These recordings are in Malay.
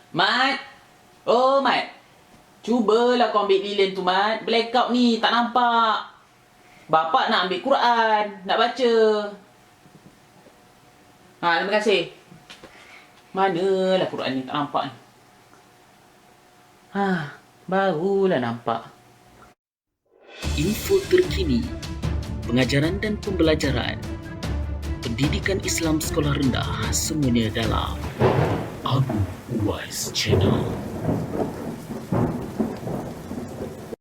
Mat! Oh, Mat! Cubalah kau ambil lilin tu, Mat. Blackout ni, tak nampak. Bapak nak ambil Quran, nak baca. Ha, terima kasih. Manalah Quran ni, tak nampak ni. Ha, barulah nampak. Info terkini, pengajaran dan pembelajaran, pendidikan Islam sekolah rendah, semuanya dalam Abu Uwais Channel.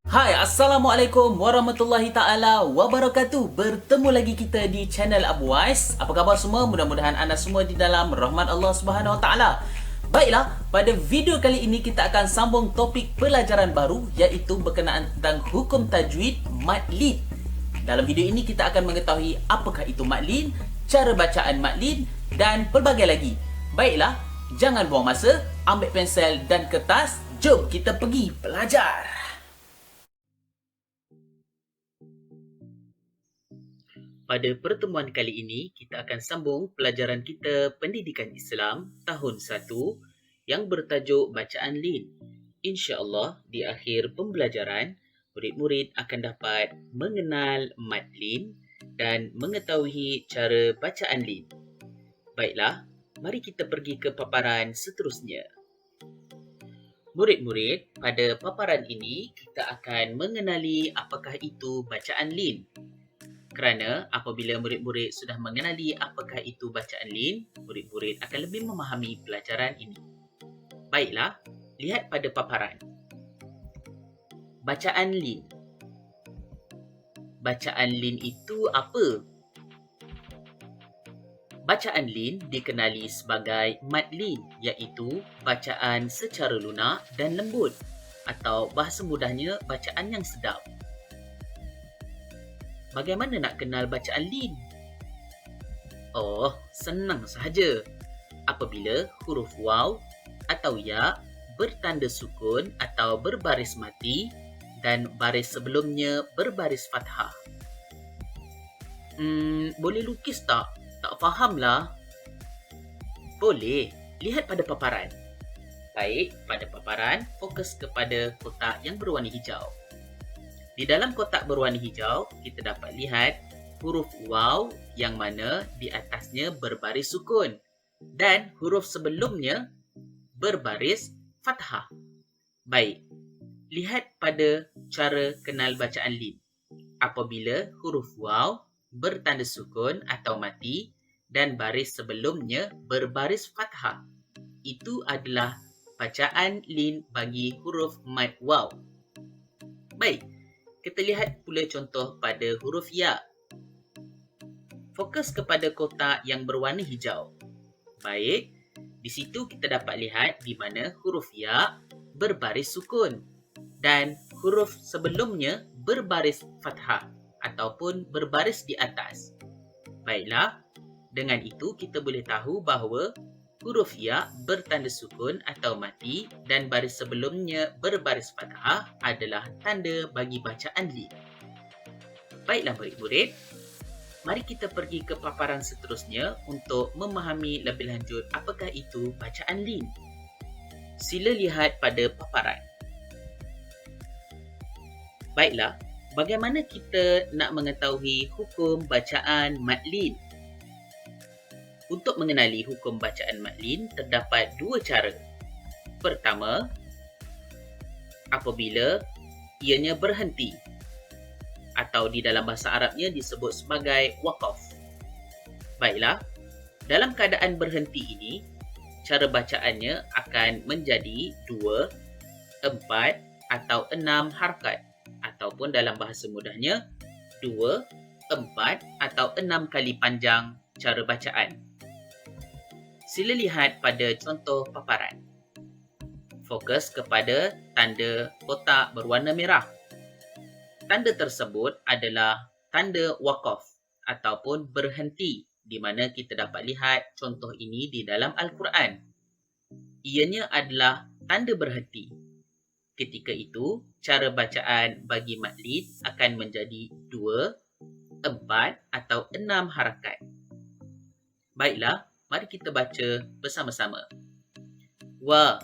Hai, Assalamualaikum warahmatullahi ta'ala wabarakatuh. Bertemu lagi kita di channel Abu Wais. Apa khabar semua? Mudah-mudahan anda semua di dalam rahmat Allah Subhanahu Wa Ta'ala. Baiklah, pada video kali ini kita akan sambung topik pelajaran baru, iaitu berkenaan tentang hukum tajwid madlin. Dalam video ini kita akan mengetahui apakah itu madlin, cara bacaan madlin dan pelbagai lagi. Baiklah, jangan buang masa, ambil pensel dan kertas, jom kita pergi belajar. Pada pertemuan kali ini, kita akan sambung pelajaran kita Pendidikan Islam tahun 1 yang bertajuk Bacaan Lin. InsyaAllah, di akhir pembelajaran, murid-murid akan dapat mengenal mad lin dan mengetahui cara bacaan lin. Baiklah, mari kita pergi ke paparan seterusnya. Murid-murid, pada paparan ini, kita akan mengenali apakah itu bacaan lin. Kerana apabila murid-murid sudah mengenali apakah itu bacaan lin, murid-murid akan lebih memahami pelajaran ini. Baiklah, lihat pada paparan. Bacaan lin. Bacaan lin itu apa? Bacaan lin dikenali sebagai mad lin, iaitu bacaan secara lunak dan lembut, atau bahasa mudahnya bacaan yang sedap. Bagaimana nak kenal bacaan lin? Oh, senang sahaja. Apabila huruf waw atau ya bertanda sukun atau berbaris mati dan baris sebelumnya berbaris fathah. Boleh lukis tak? Tak fahamlah. Boleh. Lihat pada paparan. Baik, pada paparan, fokus kepada kotak yang berwarna hijau. Di dalam kotak berwarna hijau, kita dapat lihat huruf waw yang mana di atasnya berbaris sukun dan huruf sebelumnya berbaris fathah. Baik, lihat pada cara kenal bacaan lin. Apabila huruf waw bertanda sukun atau mati dan baris sebelumnya berbaris fathah, itu adalah bacaan lin bagi huruf mad waw. Baik, kita lihat pula contoh pada huruf ya. Fokus kepada kotak yang berwarna hijau. Baik, di situ kita dapat lihat di mana huruf ya berbaris sukun dan huruf sebelumnya berbaris fathah ataupun berbaris di atas. Baiklah, dengan itu kita boleh tahu bahawa huruf ya bertanda sukun atau mati dan baris sebelumnya berbaris fathah adalah tanda bagi bacaan lin. Baiklah murid-murid, mari kita pergi ke paparan seterusnya untuk memahami lebih lanjut apakah itu bacaan lin. Sila lihat pada paparan. Baiklah, bagaimana kita nak mengetahui hukum bacaan mad lin? Untuk mengenali hukum bacaan mad lin, terdapat dua cara. Pertama, apabila ianya berhenti atau di dalam bahasa Arabnya disebut sebagai waqaf. Baiklah, dalam keadaan berhenti ini, cara bacaannya akan menjadi 2, 4 atau 6 harakat ataupun dalam bahasa mudahnya 2, 4 atau 6 kali panjang cara bacaan. Sila lihat pada contoh paparan. Fokus kepada tanda kotak berwarna merah. Tanda tersebut adalah tanda waqaf ataupun berhenti, di mana kita dapat lihat contoh ini di dalam Al-Quran. Ianya adalah tanda berhenti. Ketika itu, cara bacaan bagi mad lin akan menjadi 2, 4 atau 6 harakat. Baiklah, mari kita baca bersama-sama. wa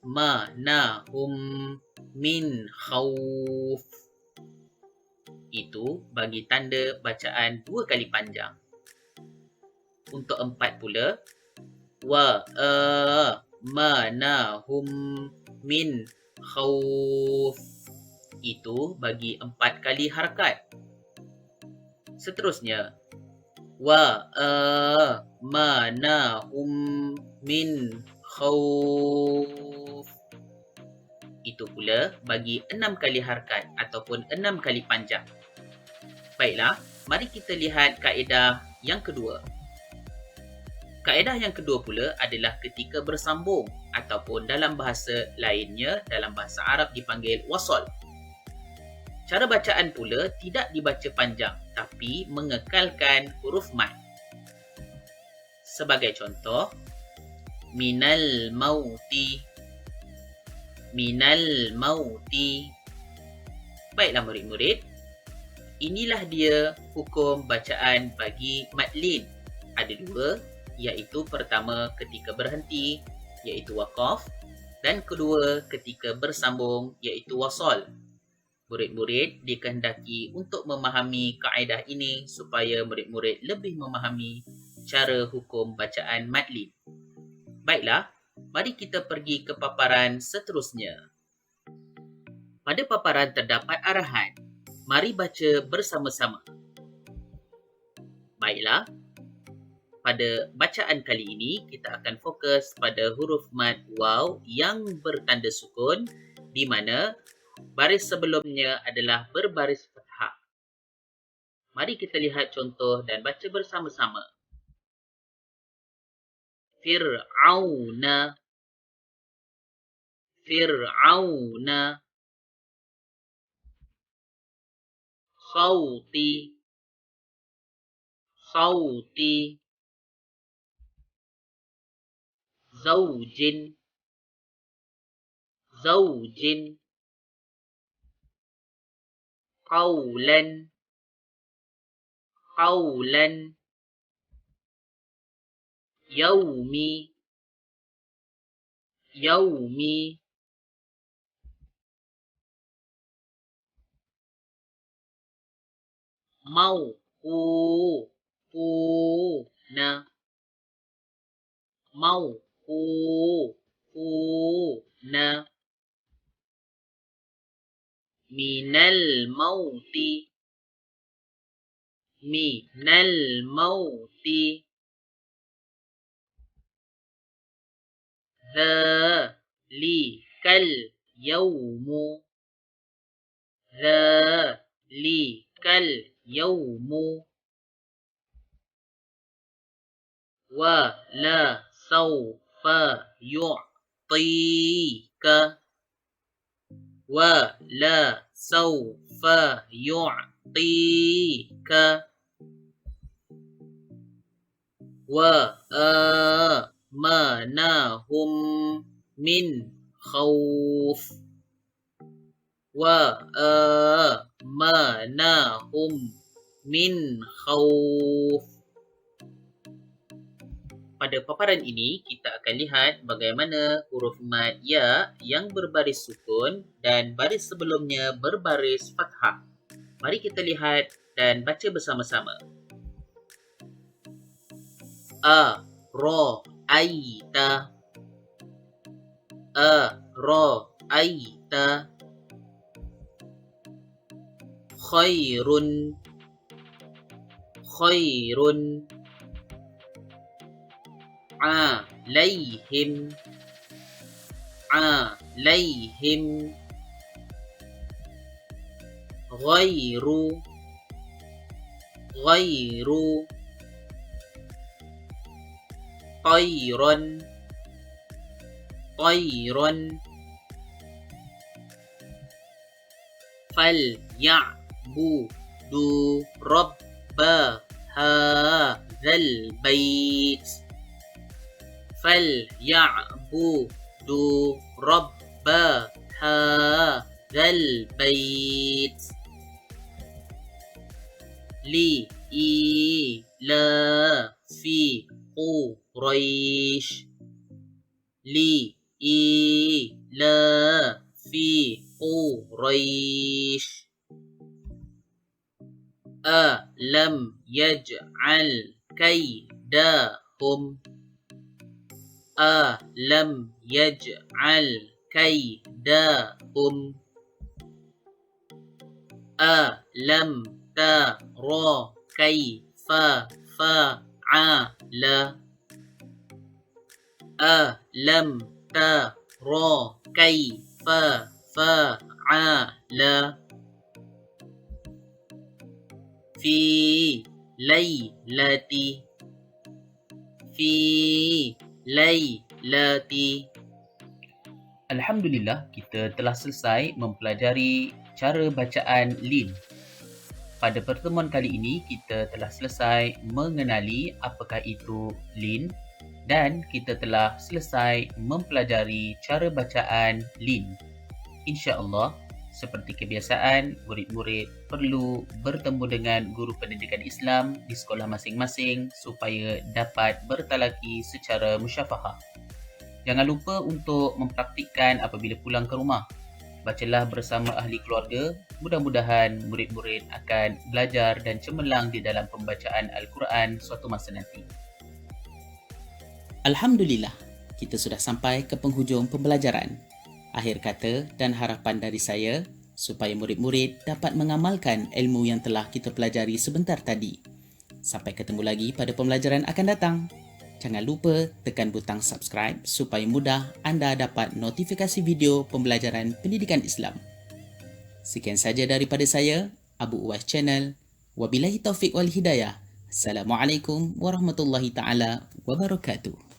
amanahum min khawf. Itu bagi tanda bacaan 2 kali panjang. Untuk 4 pula, wa amanahum min khawf. Itu bagi 4 kali harakat. Seterusnya, wa amanahum min khawf. Itu pula bagi 6 kali harakat ataupun 6 kali panjang. Baiklah, mari kita lihat kaedah yang kedua. Kaedah yang kedua pula adalah ketika bersambung ataupun dalam bahasa lainnya, dalam bahasa Arab dipanggil wasal. Cara bacaan pula tidak dibaca panjang tapi mengekalkan huruf mad. Sebagai contoh, minal mauti, minal mauti. Baiklah murid-murid, inilah dia hukum bacaan bagi madlin. Ada 2, iaitu pertama ketika berhenti, iaitu waqaf, dan kedua ketika bersambung, iaitu wasal. Murid-murid dikehendaki untuk memahami kaedah ini supaya murid-murid lebih memahami cara hukum bacaan madlin. Baiklah, mari kita pergi ke paparan seterusnya. Pada paparan terdapat arahan. Mari baca bersama-sama. Baiklah, pada bacaan kali ini kita akan fokus pada huruf mad waw yang bertanda sukun di mana baris sebelumnya adalah berbaris fathah. Mari kita lihat contoh dan baca bersama-sama. Fir'auna, Fir'auna. Sauti, Sauti. Zaujin, Zaujin. Qawlan, Qawlan. Yaumi, Yaumi. Mauquna, Mauquna. Minal mauti, Minal mauti. Dhalikal yawmu, Dhalikal yawmu. Wa la sawfa yu'tika, Wa la sawfa yu'tika. Wa amanahum min khawf, Wa amanahum min khawf. Pada paparan ini, kita akan lihat bagaimana huruf mad ya yang berbaris sukun dan baris sebelumnya berbaris fathah. Mari kita lihat dan baca bersama-sama. A-ro-aita, A-ro-aita. Khairun, Khairun. Alaihim, Alaihim. Ghairu, Ghairu. Tayran, Tayran. Falya'budu rabba hadzal bait, Falya'budu rabba hadzal bait. Li'ilafi Quraish, li ila fi Quraish alam yaj'al kaidahum alam yaj'al kaidahum alam tara kaifa fa'ala alam tara kaifa fa'ala fi lailati Alhamdulillah, kita telah selesai mempelajari cara bacaan lin. Pada pertemuan kali ini, kita telah selesai mengenali apakah itu lin dan kita telah selesai mempelajari cara bacaan lin. InsyaAllah, seperti kebiasaan, murid-murid perlu bertemu dengan guru pendidikan Islam di sekolah masing-masing supaya dapat bertalaki secara musyafahah. Jangan lupa untuk mempraktikkan apabila pulang ke rumah. Bacalah bersama ahli keluarga. Mudah-mudahan murid-murid akan belajar dan cemerlang di dalam pembacaan Al-Quran suatu masa nanti. Alhamdulillah, kita sudah sampai ke penghujung pembelajaran. Akhir kata dan harapan dari saya supaya murid-murid dapat mengamalkan ilmu yang telah kita pelajari sebentar tadi. Sampai ketemu lagi pada pembelajaran akan datang. Jangan lupa tekan butang subscribe supaya mudah anda dapat notifikasi video pembelajaran pendidikan Islam. Sekian saja daripada saya, Abu Uwais Channel. Wabillahi taufiq wal hidayah. Assalamualaikum warahmatullahi taala wabarakatuh.